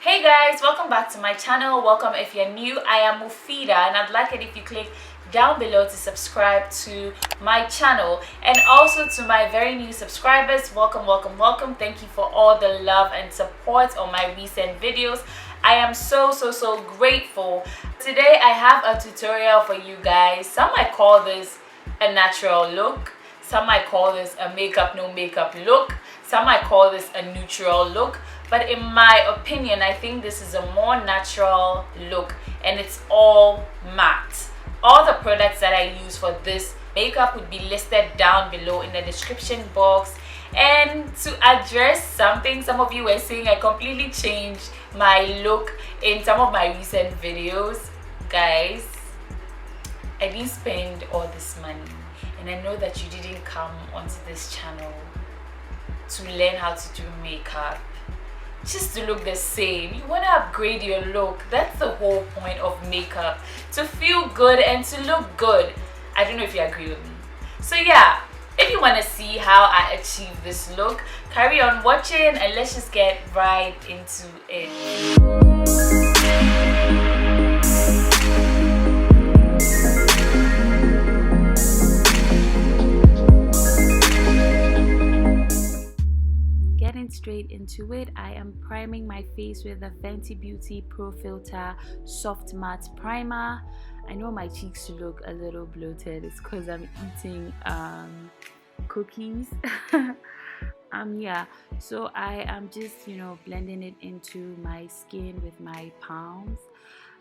Hey guys, welcome back to my channel. Welcome if you're new. I am Muphidaht and I'd like it if you click down below to subscribe to my channel, and also to my very new subscribers, welcome. Thank you for all the love and support on my recent videos. I am so grateful. Today I have a tutorial for you guys. Some might call this a natural look, some might call this a makeup no makeup look, some might call this a neutral look, but in my opinion I think this is a more natural look, and it's all matte. All the products that I use for this makeup would be listed down below in the description box. And to address something some of you were saying, I completely changed my look in some of my recent videos. Guys, I didn't spend all this money, and I know that you didn't come onto this channel to learn how to do makeup just to look the same. You want to upgrade your look. That's the whole point of makeup, to feel good and to look good. I don't know if you agree with me. So yeah, if you want to see how I achieve this look, carry on watching and let's just get right into it. Straight into it, I am priming my face with the Fenty Beauty ProFilter Soft Matte Primer. I know my cheeks look a little bloated. It's because I'm eating cookies. Yeah, so I am just blending it into my skin with my palms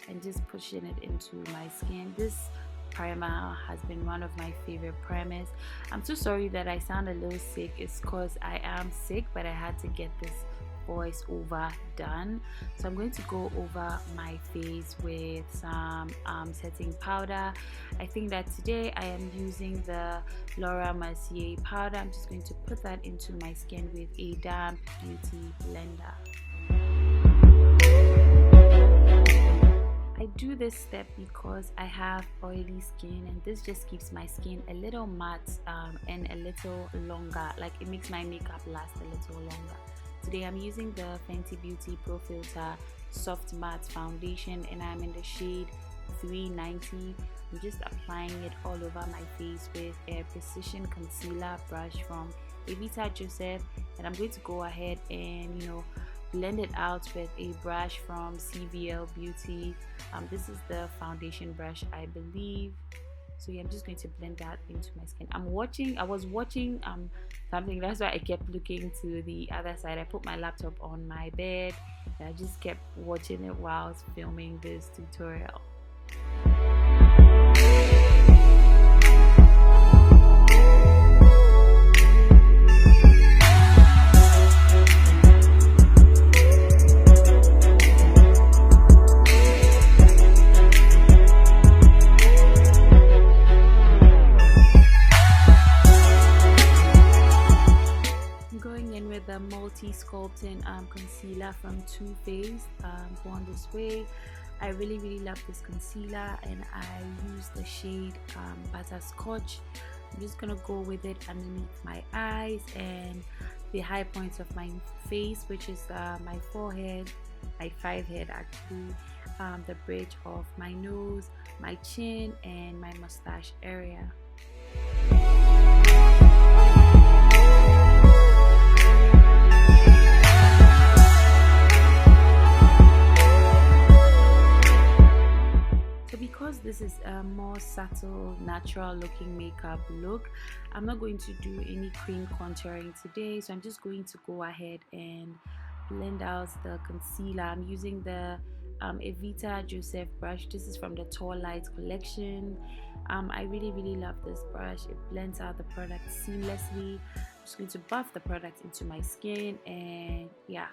and just pushing it into my skin. This primer has been one of my favorite primers. I'm so sorry that I sound a little sick. It's because I am sick, but I had to get this voice over done. So I'm going to go over my face with some setting powder. I think that today I am using the Mercier powder. I'm just going to put that into my skin with a damp beauty blender. I do this step because I have oily skin, and this just keeps my skin a little matte and a little longer. Like, it makes my makeup last a little longer. Today I'm using the Fenty Beauty ProFilter Soft Matte Foundation, and I'm in the shade 390. I'm just applying it all over my face with a precision concealer brush from Joseph, and I'm going to go ahead and blend it out with a brush from CVL Beauty. This is the foundation brush, I believe. So yeah, I'm just going to blend that into my skin. I was watching something, that's why I kept looking to the other side. I put my laptop on my bed and I just kept watching it while I was filming this tutorial. Sculpting concealer from Too Faced, Born This Way. I really love this concealer, and I use the shade Butterscotch. I'm just gonna go with it underneath my eyes and the high points of my face, which is my forehead, my 5 head actually, the bridge of my nose, my chin, and my mustache area. Because this is a more subtle, natural looking makeup look, I'm not going to do any cream contouring today, so I'm just going to go ahead and blend out the concealer. I'm using the Joseph brush. This is from the Tall Light collection. I really love this brush. It blends out the product seamlessly. I'm just going to buff the product into my skin, and yeah.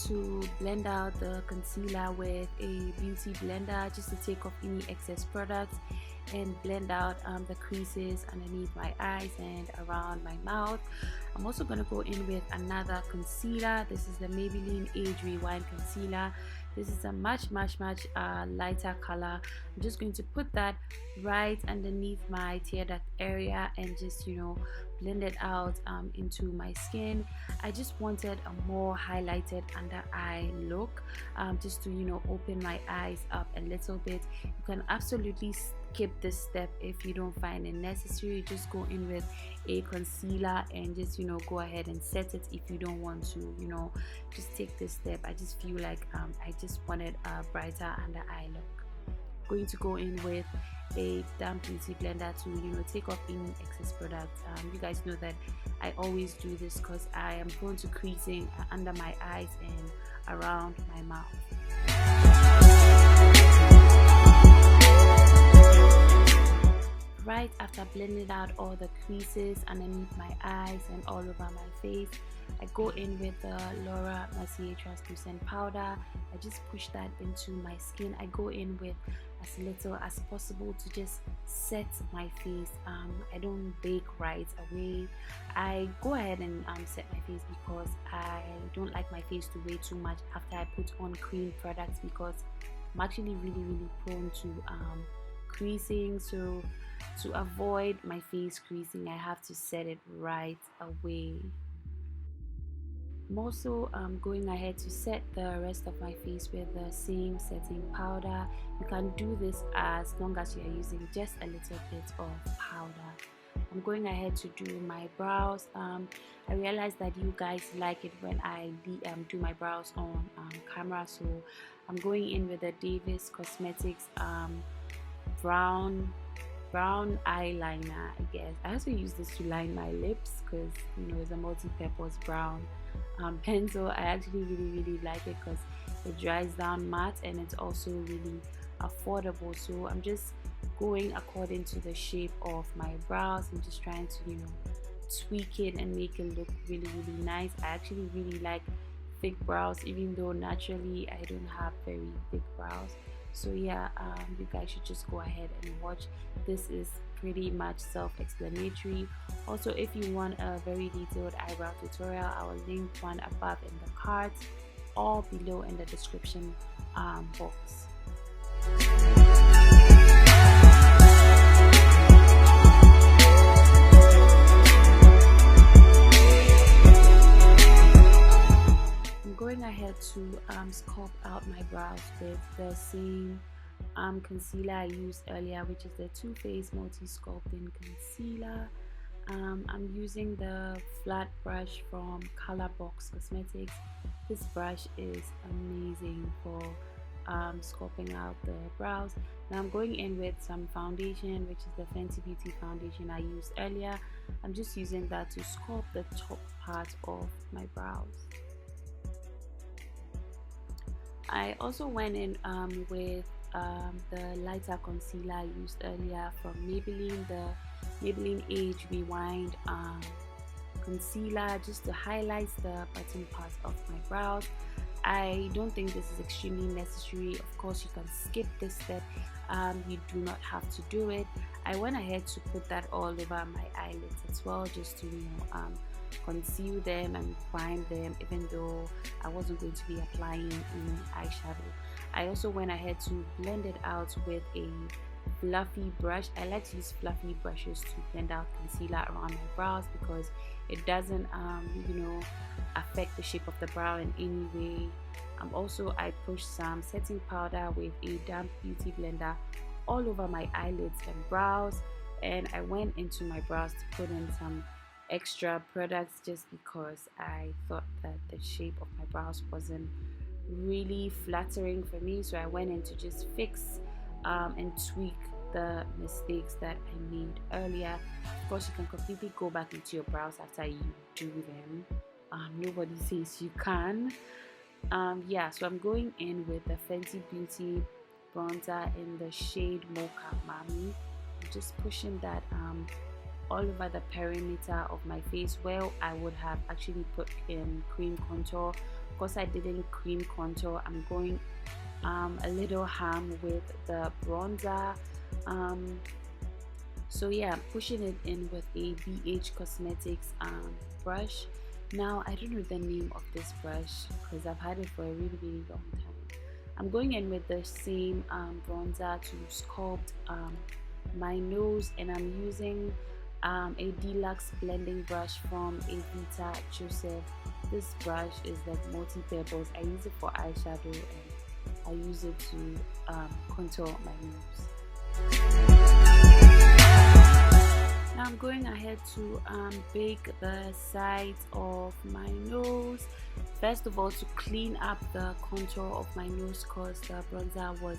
to blend out the concealer with a beauty blender just to take off any excess products and blend out the creases underneath my eyes and around my mouth. I'm also going to go in with another concealer. This is the Maybelline Age Rewind Concealer. This is a much lighter color. I'm just going to put that right underneath my tear duct area and just, you know, blend it out into my skin. I just wanted a more highlighted under eye look, just to, you know, open my eyes up a little bit. You can absolutely skip this step if you don't find it necessary. Just go in with a concealer and just, you know, go ahead and set it if you don't want to, you know, just take this step. I just feel like I just wanted a brighter under eye look. Going to go in with a damp beauty blender to, you know, take off any excess product. You guys know that I always do this because I am prone to creasing under my eyes and around my mouth. Right after blending out all the creases underneath my eyes and all over my face, I go in with the Mercier translucent powder. I just push that into my skin. I go in with as little as possible to just set my face. I don't bake right away. I go ahead and set my face because I don't like my face to weigh too much after I put on cream products, because I'm actually really prone to creasing. So to avoid my face creasing, I have to set it right away. I'm also going ahead to set the rest of my face with the same setting powder. You can do this as long as you are using just a little bit of powder. I'm going ahead to do my brows. I realized that you guys like it when I do my brows on camera, so I'm going in with the Davis Cosmetics brown eyeliner. I guess I also use this to line my lips because, you know, it's a multi-purpose brown pencil. I actually really like it because it dries down matte and it's also really affordable. So I'm just going according to the shape of my brows. I'm just trying to, you know, tweak it and make it look really nice. I actually really like thick brows, even though naturally I don't have very thick brows. So yeah, you guys should just go ahead and watch. This is pretty much self-explanatory. Also, if you want a very detailed eyebrow tutorial, I will link one above in the cards or below in the description box. Going ahead to sculpt out my brows with the same concealer I used earlier, which is the Too Faced Multi Sculpting Concealer. I'm using the flat brush from Colorbox Cosmetics. This brush is amazing for sculpting out the brows. Now I'm going in with some foundation, which is the Fenty Beauty foundation I used earlier. I'm just using that to sculpt the top part of my brows. I also went in with the lighter concealer I used earlier from Maybelline, the Maybelline Age Rewind concealer, just to highlight the bottom part of my brows. I don't think this is extremely necessary. Of course, you can skip this step. You do not have to do it. I went ahead to put that all over my eyelids as well, just to, you know, conceal them and prime them, even though I wasn't going to be applying any eyeshadow. I also went ahead to blend it out with a fluffy brush. I like to use fluffy brushes to blend out concealer around my brows because it doesn't you know, affect the shape of the brow in any way. Also, I pushed some setting powder with a damp beauty blender all over my eyelids and brows, and I went into my brows to put in some extra products just because I thought that the shape of my brows wasn't really flattering for me. So I went in to just fix and tweak the mistakes that I made earlier. Of course, you can completely go back into your brows after you do them. Nobody says you can. Yeah, so I'm going in with the Fenty Beauty bronzer in the shade Mocha Mami. I'm just pushing that all over the perimeter of my face where I would have actually put in cream contour because I didn't cream contour, I'm going a little ham with the bronzer. So yeah, I'm pushing it in with a BH Cosmetics brush. Now I don't know the name of this brush because I've had it for a really long time. I'm going in with the same bronzer to sculpt my nose, and I'm using a deluxe blending brush from Evita Joseph. This brush is like multi-purpose. I use it for eyeshadow and I use it to contour my nose. Now I'm going ahead to bake the sides of my nose. First of all, to clean up the contour of my nose because the bronzer was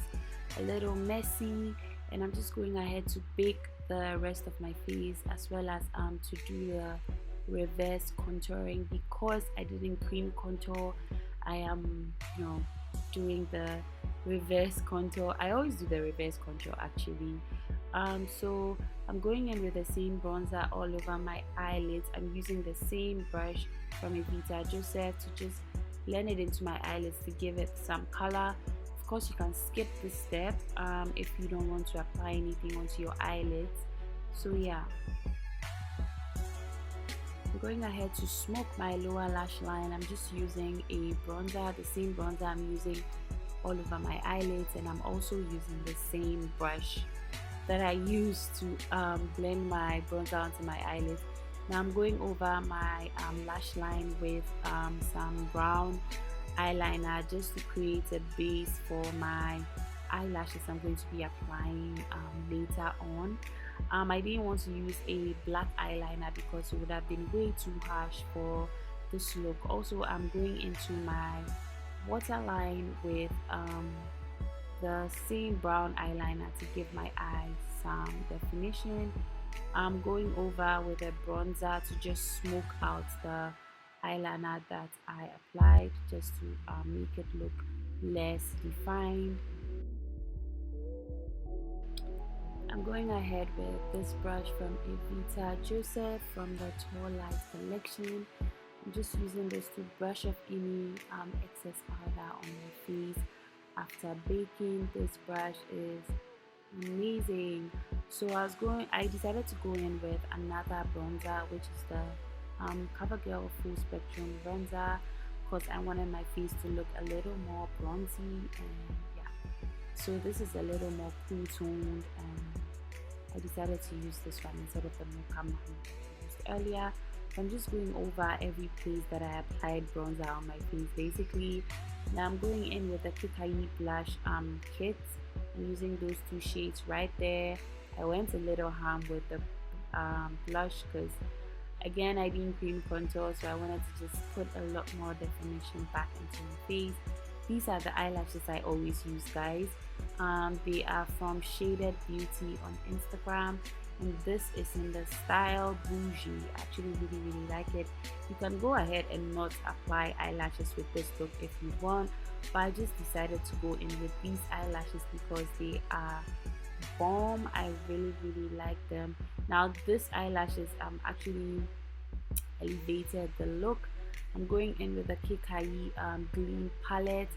a little messy, and I'm just going ahead to bake the rest of my face, as well as to do the reverse contouring. Because I didn't cream contour, I am doing the reverse contour. I always do the reverse contour actually. So I'm going in with the same bronzer all over my eyelids. I'm using the same brush from Evita Joseph to just blend it into my eyelids to give it some color. Of course, you can skip this step if you don't want to apply anything onto your eyelids. So yeah, I'm going ahead to smoke my lower lash line. I'm just using a bronzer, the same bronzer I'm using all over my eyelids, and I'm also using the same brush that I use to blend my bronzer onto my eyelids. Now I'm going over my lash line with some brown eyeliner just to create a base for my eyelashes I'm going to be applying later on. I didn't want to use a black eyeliner because it would have been way too harsh for this look. Also, I'm going into my waterline with the same brown eyeliner to give my eyes some definition. I'm going over with a bronzer to just smoke out the eyeliner that I applied, just to make it look less defined. I'm going ahead with this brush from Evita Joseph from the Tall Light collection. I'm just using this to brush off any excess powder on my face after baking. This brush is amazing. So I decided to go in with another bronzer, which is the CoverGirl Full Spectrum bronzer, because I wanted my face to look a little more bronzy, and yeah, so this is a little more cool toned, and I decided to use this one instead of the Mocha Mami I used earlier. So I'm just going over every place that I applied bronzer on my face basically. Now I'm going in with the Kikaye blush kit. I'm using those two shades right there. I went a little ham with the blush because again I didn't cream contour, so I wanted to just put a lot more definition back into my face. These are the eyelashes I always use, guys. They are from Shaded Beauty on Instagram, and this is in the style Boujee. I actually really like it. You can go ahead and not apply eyelashes with this look if you want, but I just decided to go in with these eyelashes because they are bomb. I really like them. Now this eyelashes actually elevated the look. I'm going in with the Kikaye Gleam palette.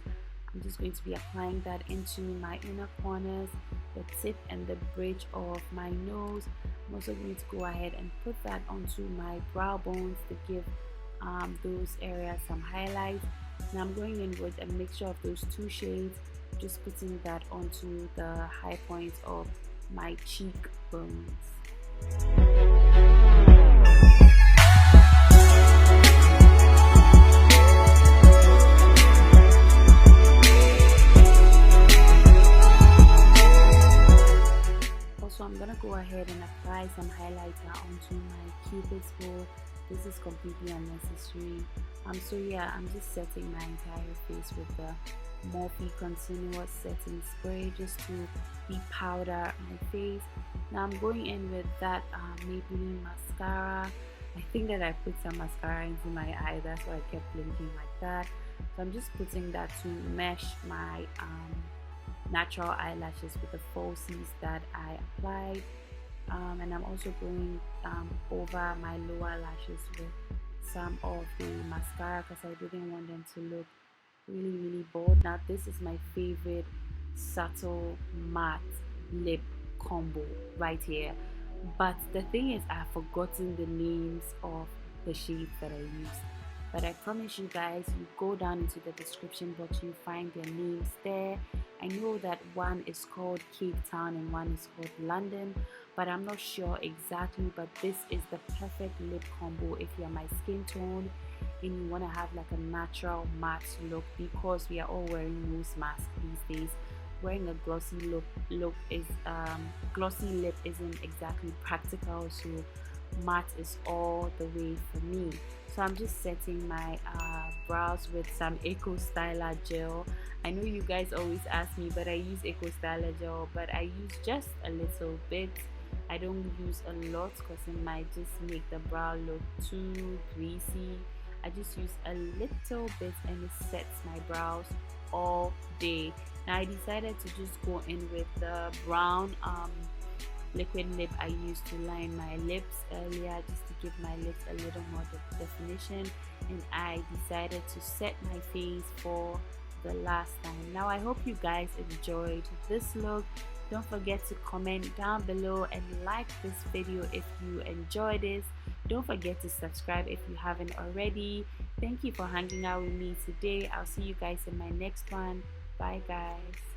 I'm just going to be applying that into my inner corners, the tip and the bridge of my nose. I'm also going to go ahead and put that onto my brow bones to give those areas some highlights. Now I'm going in with a mixture of those two shades, just putting that onto the high points of my cheekbones. Also, I'm gonna go ahead and apply some highlighter onto my cupid's bow. This is completely unnecessary. So yeah, I'm just setting my entire face with the Morphe continuous setting spray just to de-powder my face. Now I'm going in with that Maybelline mascara. I think that I put some mascara into my eye, that's why I kept blinking like that. So I'm just putting that to mesh my natural eyelashes with the falsies that I applied. And I'm also going over my lower lashes with some of the mascara because I didn't want them to look really bold. Now this is my favorite subtle matte lip combo right here, but the thing is I've forgotten the names of the shades that I use, but I promise you guys, you go down into the description box, you find their names there. I know that one is called Cape Town and one is called London, but I'm not sure exactly. But this is the perfect lip combo if you're my skin tone and you want to have like a natural matte look, because we are all wearing nose masks these days. Wearing a glossy glossy lip isn't exactly practical, so matte is all the way for me. So I'm just setting my brows with some Eco Styler gel. I know you guys always ask me, but I use Eco Styler gel, but I use just a little bit. I don't use a lot because it might just make the brow look too greasy. I just use a little bit and it sets my brows all day. Now I decided to just go in with the brown liquid lip I used to line my lips earlier, just to give my lips a little more definition, and I decided to set my face for the last time. Now I hope you guys enjoyed this look. Don't forget to comment down below and like this video if you enjoyed this. Don't forget to subscribe if you haven't already. Thank you for hanging out with me today. I'll see you guys in my next one. Bye guys.